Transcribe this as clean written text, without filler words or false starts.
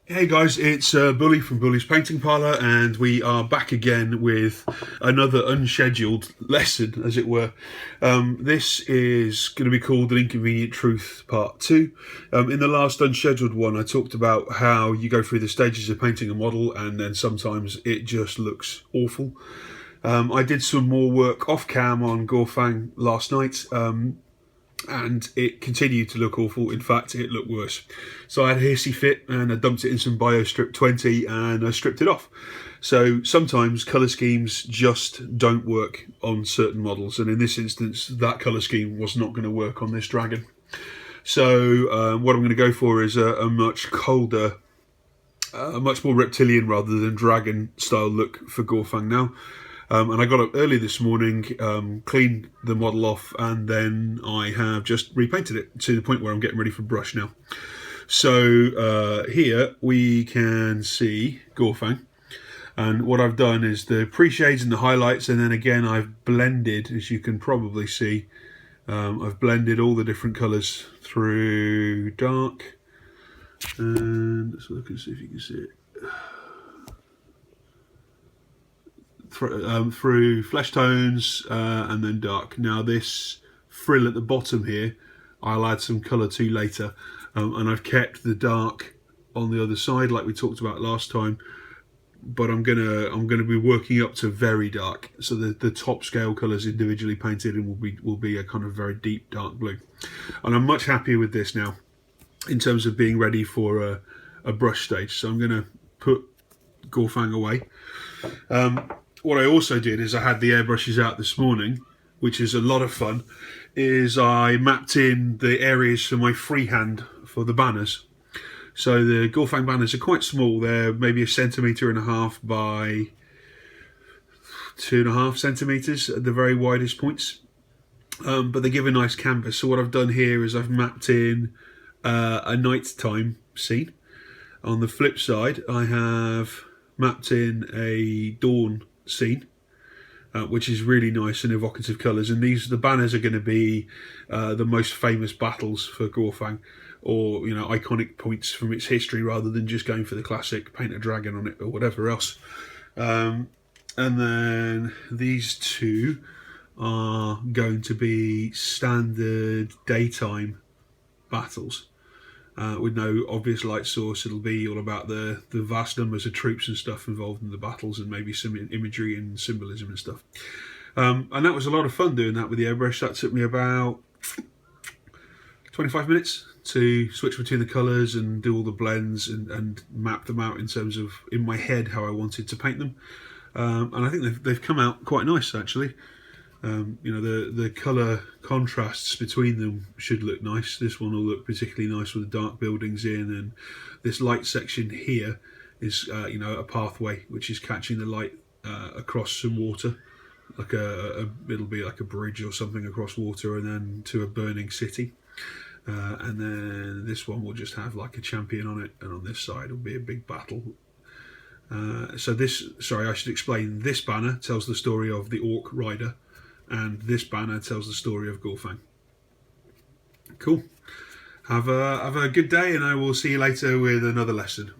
Hey guys, it's Bully from Bully's Painting Parlour, and we are back again with another unscheduled lesson, as it were. This is going to be called An Inconvenient Truth Part 2. In the last unscheduled one, I talked about how you go through the stages of painting a model, and then sometimes it just looks awful. I did some more work off cam on Gorfang last night, and it continued to look awful. In fact, it looked worse. So I had a hissy fit and I dumped it in some BioStrip 20 and I stripped it off. So sometimes colour schemes just don't work on certain models, and in this instance that colour scheme was not going to work on this dragon. So what I'm going to go for is a much colder, a much more reptilian rather than dragon style look for Gorfang now. And I got up early this morning, cleaned the model off, and then I have just repainted it to the point where I'm getting ready for brush now. So here we can see Gorfang, and what I've done is the pre-shades and the highlights, and then again I've blended, as you can probably see, I've blended all the different colours through dark, and let's look and see if you can see it. Through flesh tones and then dark. Now this frill at the bottom here I'll add some colour to later, and I've kept the dark on the other side like we talked about last time, but I'm gonna be working up to very dark, so the top scale colours individually painted and will be a kind of very deep dark blue, and I'm much happier with this now in terms of being ready for a brush stage. So I'm gonna put Gorfang away. What I also did is I had the airbrushes out this morning, which is a lot of fun, is I mapped in the areas for my freehand for the banners. So the Gorfang banners are quite small. They're maybe 1.5 centimetres by 2.5 centimetres at the very widest points. But they give a nice canvas. So what I've done here is I've mapped in a nighttime scene. On the flip side, I have mapped in a dawn scene, which is really nice and evocative colours. And the banners are going to be the most famous battles for Gorfang, or iconic points from its history, rather than just going for the classic paint a dragon on it or whatever else. And then these two are going to be standard daytime battles. With no obvious light source. It'll be all about the vast numbers of troops and stuff involved in the battles, and maybe some imagery and symbolism and stuff. And that was a lot of fun doing that with the airbrush. That took me about 25 minutes to switch between the colours and do all the blends and map them out in terms of, in my head, how I wanted to paint them. And I think they've come out quite nice, actually. The colour contrasts between them should look nice. This one will look particularly nice with the dark buildings in, and this light section here is a pathway which is catching the light across some water, like it'll be like a bridge or something across water, and then to a burning city. And then this one will just have like a champion on it, and on this side will be a big battle. I should explain, this banner tells the story of the Orc Rider, and this banner tells the story of Gorfang. Cool. Have a good day, and I will see you later with another lesson.